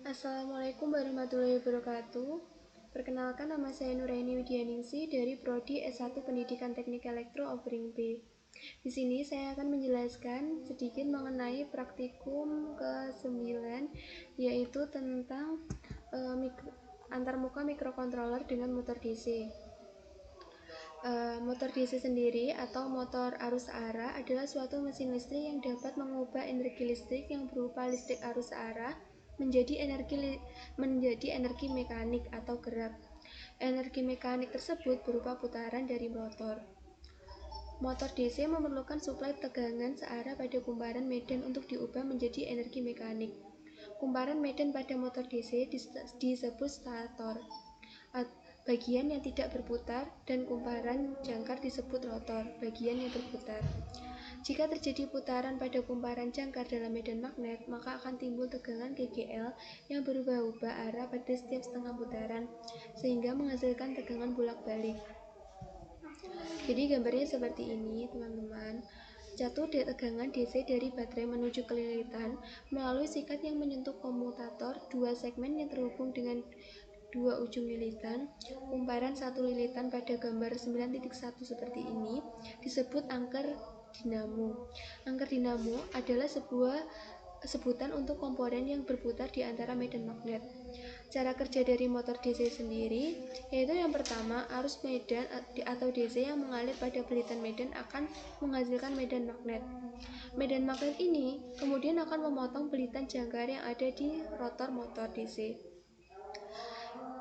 Assalamualaikum warahmatullahi wabarakatuh. Perkenalkan, nama saya Nuraini Widianingsih dari Prodi S1 Pendidikan Teknik Elektro Offering B. Di sini saya akan menjelaskan sedikit mengenai praktikum ke-9, yaitu tentang antarmuka mikrokontroler dengan motor DC. Motor DC sendiri atau motor arus arah adalah suatu mesin listrik yang dapat mengubah energi listrik yang berupa listrik arus arah menjadi energi mekanik atau gerak. Energi mekanik tersebut berupa putaran dari motor. Motor DC memerlukan suplai tegangan searah pada kumparan medan untuk diubah menjadi energi mekanik. Kumparan medan pada motor DC disebut stator, bagian yang tidak berputar, dan kumparan jangkar disebut rotor, bagian yang berputar. Jika terjadi putaran pada kumparan jangkar dalam medan magnet, maka akan timbul tegangan GGL yang berubah-ubah arah pada setiap setengah putaran, sehingga menghasilkan tegangan bolak-balik. Jadi gambarnya seperti ini, teman-teman. Jatuh tegangan DC dari baterai menuju ke lilitan melalui sikat yang menyentuh komutator dua segmen yang terhubung dengan dua ujung lilitan. Kumparan satu lilitan pada gambar 9.1 seperti ini disebut angker dinamo. Angker dinamo adalah sebuah sebutan untuk komponen yang berputar di antara medan magnet. Cara kerja dari motor DC sendiri yaitu yang pertama, arus medan atau DC yang mengalir pada belitan medan akan menghasilkan medan magnet. Medan magnet ini kemudian akan memotong belitan jangkar yang ada di rotor motor DC.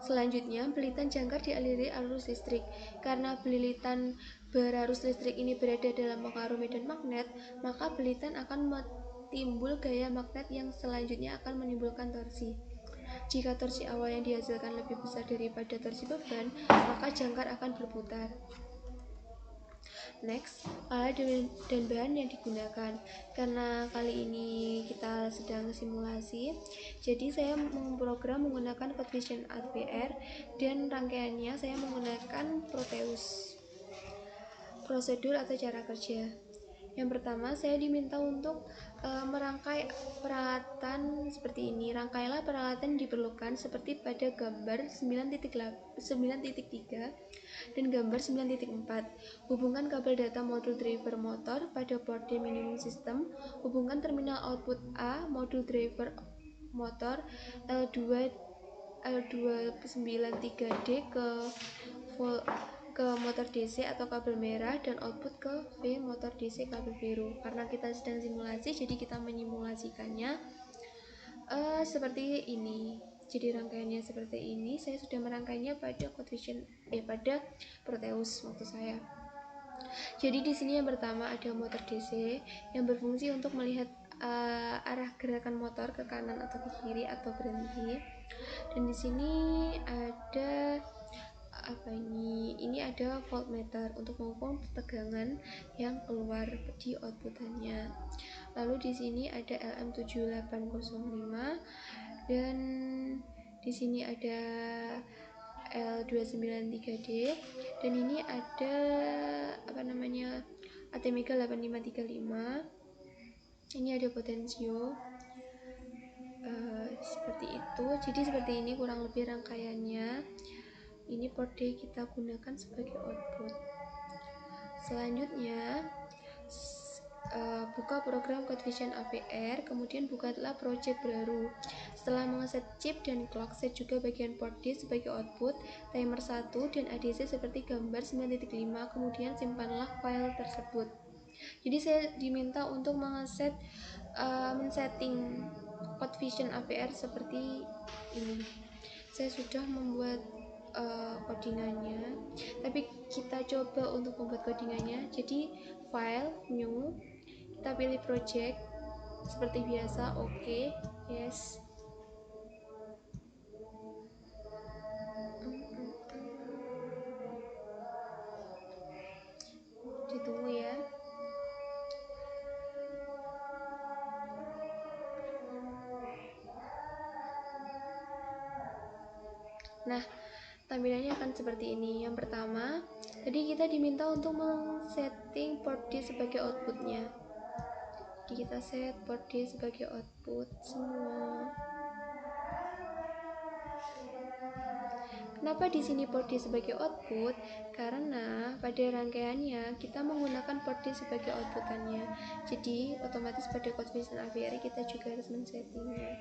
Selanjutnya, belitan jangkar dialiri arus listrik. Karena belitan berarus listrik ini berada dalam pengaruh medan magnet, maka belitan akan timbul gaya magnet yang selanjutnya akan menimbulkan torsi. Jika torsi awal yang dihasilkan lebih besar daripada torsi beban, maka jangkar akan berputar. Next, alat dan bahan yang digunakan. Karena kali ini kita sedang simulasi, jadi saya memprogram menggunakan CodeVision APR dan rangkaiannya saya menggunakan Proteus. Prosedur atau cara kerja. Yang pertama, saya diminta untuk merangkai peralatan seperti ini. Rangkailah peralatan diperlukan seperti pada gambar 9.3 dan gambar 9.4. Hubungkan kabel data modul driver motor pada port D minimum system. Hubungkan terminal output A modul driver motor L293D ke motor DC atau kabel merah, dan output ke V motor DC kabel biru. Karena kita sedang simulasi, jadi kita menyimulasikannya seperti ini. Jadi rangkaiannya seperti ini. Saya sudah merangkainya pada pada Proteus waktu saya. Jadi di sini yang pertama ada motor DC yang berfungsi untuk melihat arah gerakan motor ke kanan atau ke kiri atau berhenti. Dan di sini ada ini ada voltmeter untuk mengukur tegangan yang keluar di outputannya. Lalu di sini ada LM7805 dan di sini ada L293D dan ini ada Atmega 8535. Ini ada potensio seperti itu. Jadi seperti ini kurang lebih rangkaiannya. Ini port D kita gunakan sebagai output. Selanjutnya buka program CodeVision APR, kemudian bukalah project baru. Setelah mengeset chip dan clock, set juga bagian port D sebagai output, timer 1 dan ADC seperti gambar 9.5, kemudian simpanlah file tersebut. Jadi saya diminta untuk men-setting CodeVision APR seperti ini. Saya sudah membuat codingannya, tapi kita coba untuk membuat codingannya. Jadi file, new, kita pilih project seperti biasa, oke, yes. Ditunggu ya. Nah, tampilannya akan seperti ini. Yang pertama, tadi kita diminta untuk men-setting port D sebagai outputnya. Jadi kita set port D sebagai output semua. Kenapa di sini port D sebagai output? Karena pada rangkaiannya kita menggunakan port D sebagai outputannya. Jadi otomatis pada koefisien aviary kita juga harus men-settingnya.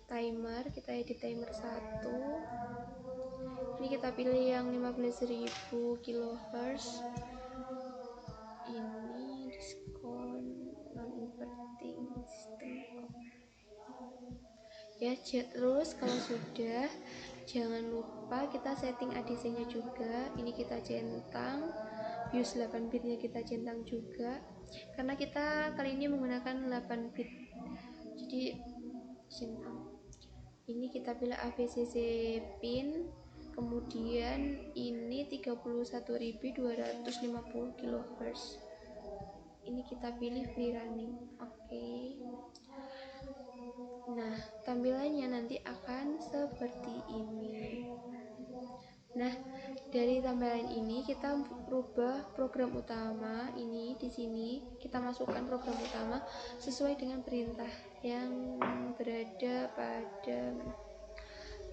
Timer, kita edit timer 1. Ini kita pilih yang 15.000 kHz. Ini diskon non inverting system. Ya, terus kalau sudah, jangan lupa kita setting ADC nya juga. Ini kita centang, use 8 bit nya kita centang juga, karena kita kali ini menggunakan 8 bit, jadi centang. Ini kita pilih AVCC pin, kemudian ini 31.250 kHz. Ini kita pilih free running. Oke. Nah, tampilannya nanti akan seperti ini. Nah, dari tampilan ini kita rubah program utama. Ini di sini kita masukkan program utama sesuai dengan perintah yang berada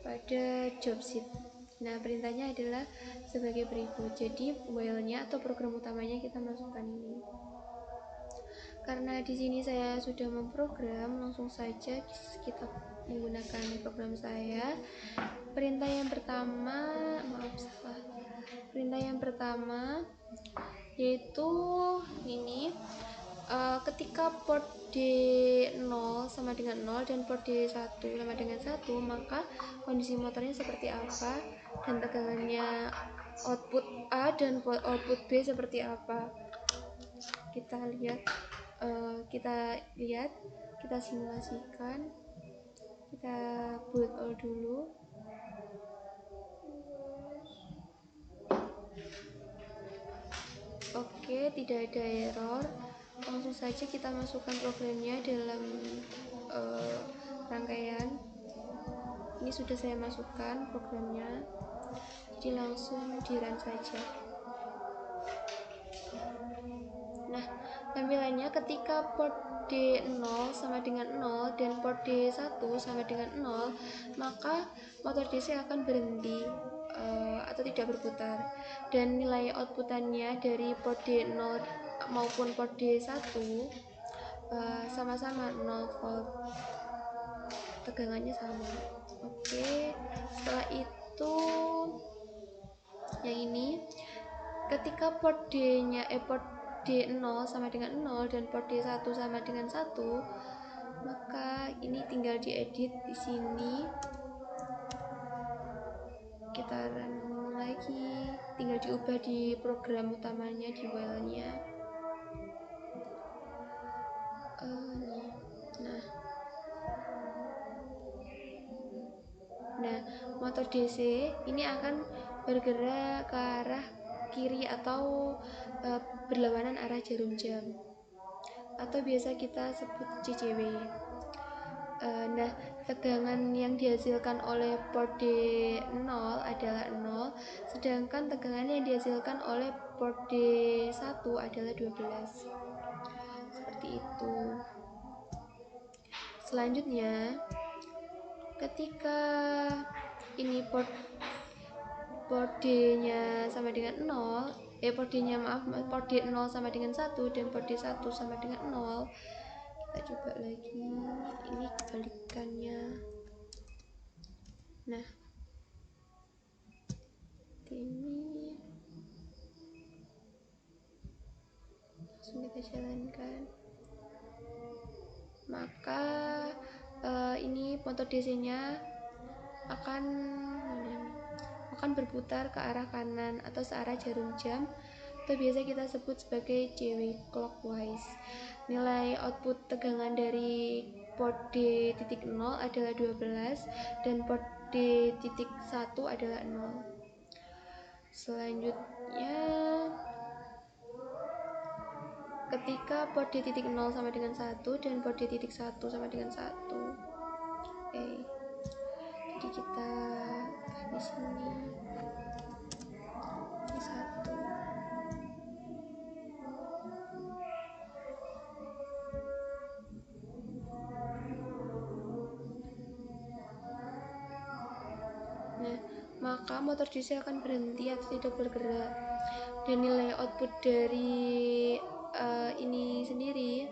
pada job sheet. Nah, perintahnya adalah sebagai berikut. Jadi, while-nya atau program utamanya kita masukkan ini. Karena di sini saya sudah memprogram, langsung saja kita menggunakan program saya. Perintah yang pertama, Perintah yang pertama yaitu ini, ketika port D0 sama dengan 0 dan port D1 sama dengan 1, maka kondisi motornya seperti apa dan tegangannya output A dan output B seperti apa. Kita lihat, kita simulasikan, kita build all dulu. Oke, tidak ada error. Langsung saja kita masukkan programnya dalam rangkaian. Ini sudah saya masukkan programnya, jadi langsung di run saja. Nah, tampilannya ketika port D0 sama dengan 0 dan port D1 sama dengan 0, maka motor DC akan berhenti atau tidak berputar, dan nilai outputannya dari port D0 maupun port D1 sama-sama 0 volt, tegangannya sama. Oke, setelah itu yang ini, ketika port D0 sama dengan 0 dan port D1 sama dengan 1, maka ini tinggal diedit di sini. Kita run lagi, tinggal diubah di program utamanya, di while-nya. Nah, motor DC ini akan bergerak ke arah kiri atau berlawanan arah jarum jam, atau biasa kita sebut CCW. Nah, tegangan yang dihasilkan oleh port D0 adalah 0, sedangkan tegangan yang dihasilkan oleh port D1 adalah 12. Seperti itu. Selanjutnya, ketika ini port D-nya sama dengan 0, port D0 sama dengan 1 dan port D1 sama dengan 0, kita coba lagi, ini kebalikannya. Nah, ini langsung kita jalankan. Maka ini motor DC-nya akan berputar ke arah kanan atau searah jarum jam, atau biasa kita sebut sebagai CW clockwise. Nilai output tegangan dari port D.0 adalah 12 dan port D.1 adalah 0. Selanjutnya, ketika port D.0 sama dengan 1 dan port D.1 sama dengan 1. Oke. Jadi kita di sini di 1. Nah, maka motor DC akan berhenti atau tidak bergerak. Dan nilai output dari ini sendiri,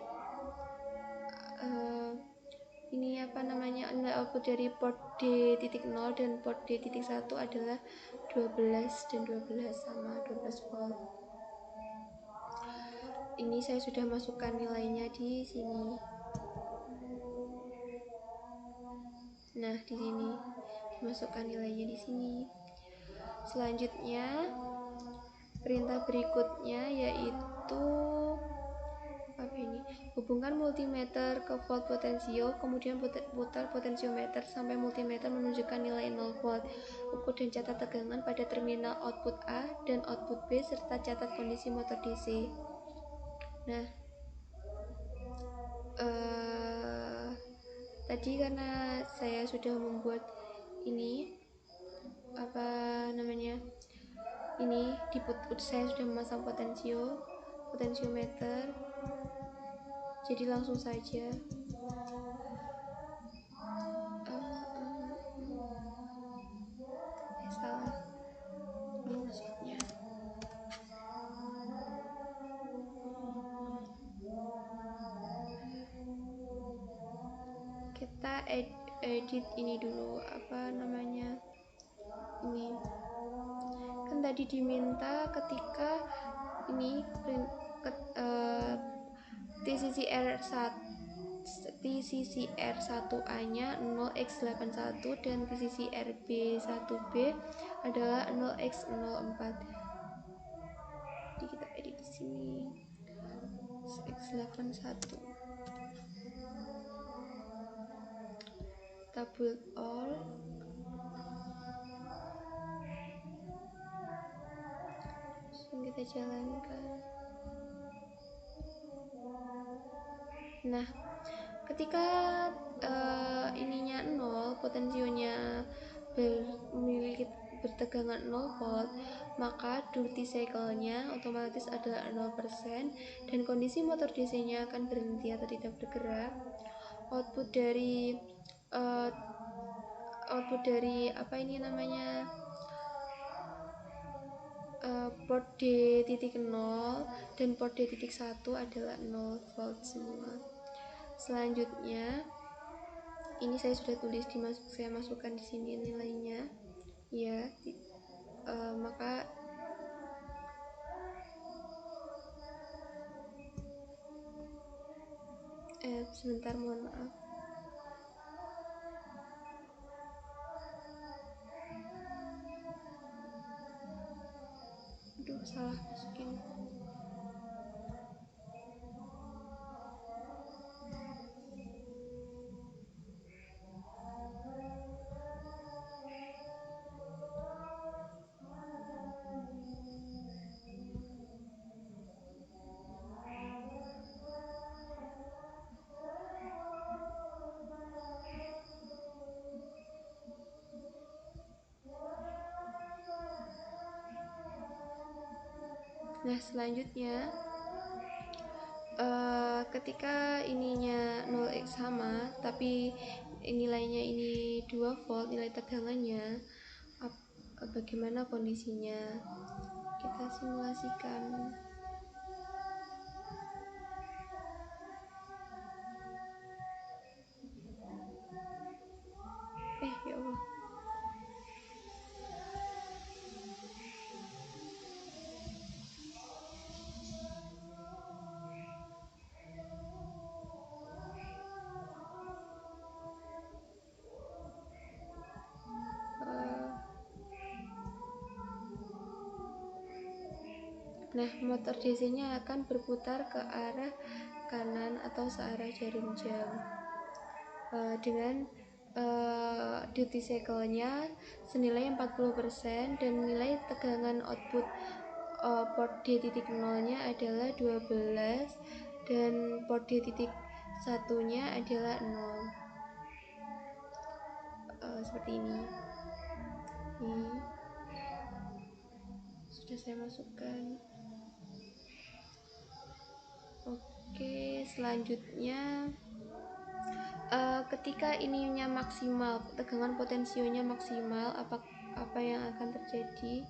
ini apa namanya, nilai output dari port D.0 dan port D.1 adalah 12 dan 12 sama 12 volt. Ini saya sudah masukkan nilainya di sini. Nah, di sini dimasukkan nilainya di sini. Selanjutnya, perintah berikutnya yaitu apa ini? Hubungkan multimeter ke volt potensio, kemudian putar potensiometer sampai multimeter menunjukkan nilai 0 volt. Ukur dan catat tegangan pada terminal output A dan output B serta catat kondisi motor DC. Nah, tadi karena saya sudah membuat ini apa namanya, ini saya sudah memasang potensiometer, jadi langsung saja salah maksudnya. Kita edit ini dulu, apa namanya, ini kan tadi diminta ketika ini TCCR1A nya 0x81 dan TCCRB1B adalah 0x04. Jadi kita edit di sini x81, kita build all, kita jalankan. Nah, ketika ininya 0, potensionya memiliki bertegangan 0 volt, maka duty cycle-nya otomatis adalah 0% dan kondisi motor DC-nya akan berhenti atau tidak bergerak. Output dari apa ini namanya, port D.0 dan port D.1 adalah 0 volt semua. Selanjutnya, ini saya sudah tulis saya masukkan di sini nilainya ya. Maka sebentar, mohon maaf. Aduh, salah masukin. Nah, selanjutnya ketika ininya 0x sama tapi nilainya ini 2 volt nilai tegangannya, bagaimana kondisinya, kita simulasikan. Ya Allah, nah, motor DC-nya akan berputar ke arah kanan atau searah jarum jam dengan duty cycle-nya senilai 40% dan nilai tegangan output port D.0 nya adalah 12 dan port D.1 nya adalah 0. Seperti ini sudah saya masukkan. Oke, selanjutnya ketika ininya maksimal, tegangan potensionya maksimal, apa yang akan terjadi.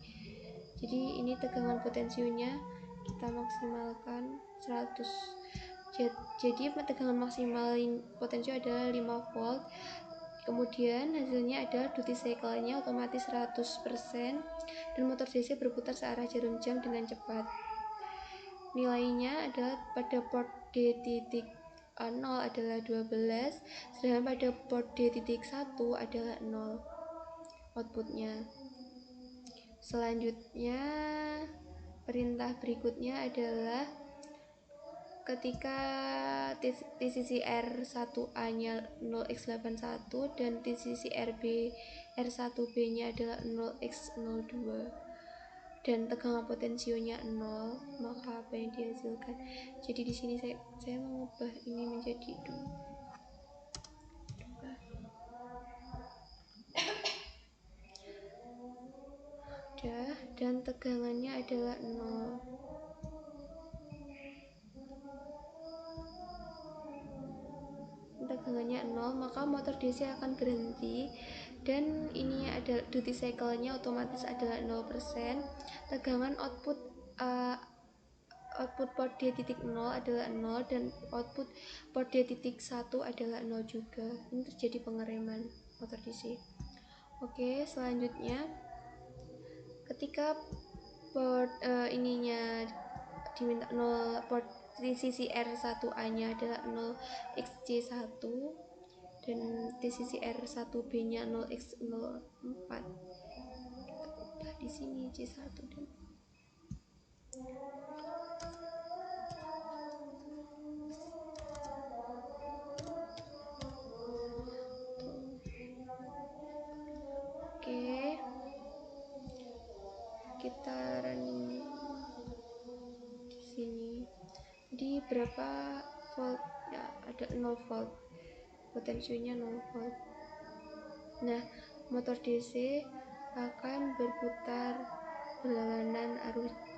Jadi ini tegangan potensinya kita maksimalkan 100. Jadi tegangan maksimal potensio adalah 5 volt. Kemudian hasilnya adalah duty cycle-nya otomatis 100% dan motor DC berputar searah jarum jam dengan cepat. Nilainya adalah pada port D titik 0 adalah 12, sedangkan pada port D titik 1 adalah 0 outputnya. Selanjutnya perintah berikutnya adalah ketika TCCR1A nya 0x81 dan TCCR1B nya adalah 0x02 dan tegangan potensionya 0, maka apa yang dihasilkan? Jadi di sini saya mengubah ini menjadi 2 dan tegangannya adalah 0. Tegangannya 0, maka motor DC akan berhenti dan ini ada duty cycle-nya otomatis adalah 0%. Tegangan output port D titik 0 adalah 0 dan output port D titik 1 adalah 0 juga. Ini terjadi pengereman motor DC. Oke, selanjutnya ketika port ininya diminta 0, port TCCR1A nya adalah 0xC1 dan TCCR1B nya 0x04. Kita ubah di sini C1 dan oke, kita running di sini. Di berapa volt? Ya, ada 0 volt. Potensinya 0 volt. Nah, motor DC akan berputar berlawanan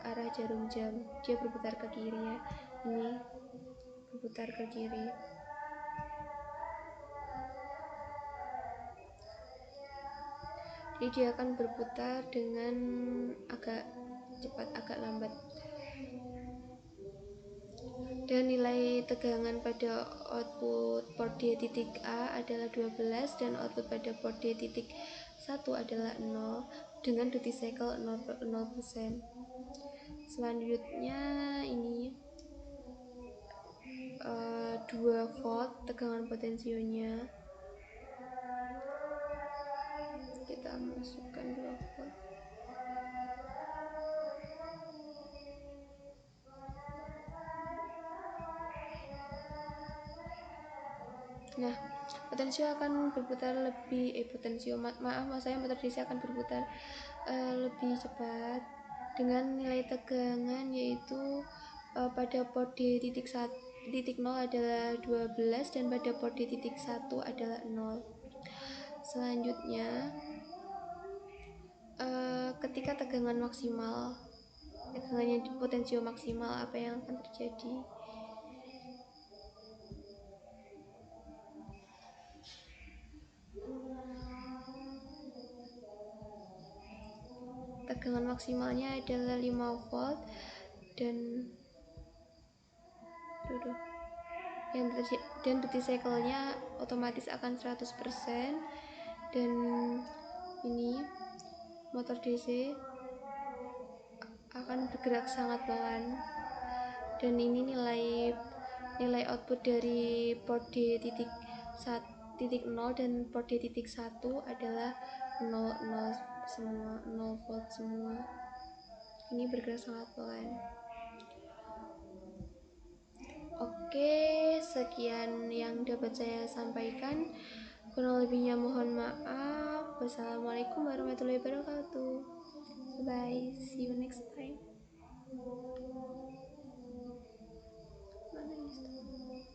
arah jarum jam. Dia berputar ke kiri ya. Ini berputar ke kiri. Jadi dia akan berputar dengan agak cepat, agak lambat. Dan nilai tegangan pada output port D titik A adalah 12 dan output pada port D titik 1 adalah 0 dengan duty cycle 0%. Selanjutnya ini 2 volt tegangan potensionya. Kita masukkan 2 volt. Nah, potensio akan berputar lebih saya motor DC akan berputar lebih cepat dengan nilai tegangan yaitu pada port D titik 0 adalah 12 dan pada port D titik 1 adalah 0. Selanjutnya ketika tegangan maksimal, tegangannya potensio maksimal, apa yang akan terjadi? Tegangan maksimalnya adalah 5 volt dan duty cycle-nya otomatis akan 100% dan ini motor DC akan bergerak sangat pelan dan ini nilai output dari port D titik 0 dan port D titik 1 adalah 0 semua, 0 volt semua. Ini bergerak sangat pelan. Oke, sekian yang dapat saya sampaikan. Kurang lebihnya mohon maaf. Wassalamualaikum warahmatullahi wabarakatuh. Bye, see you next time. Mana ini?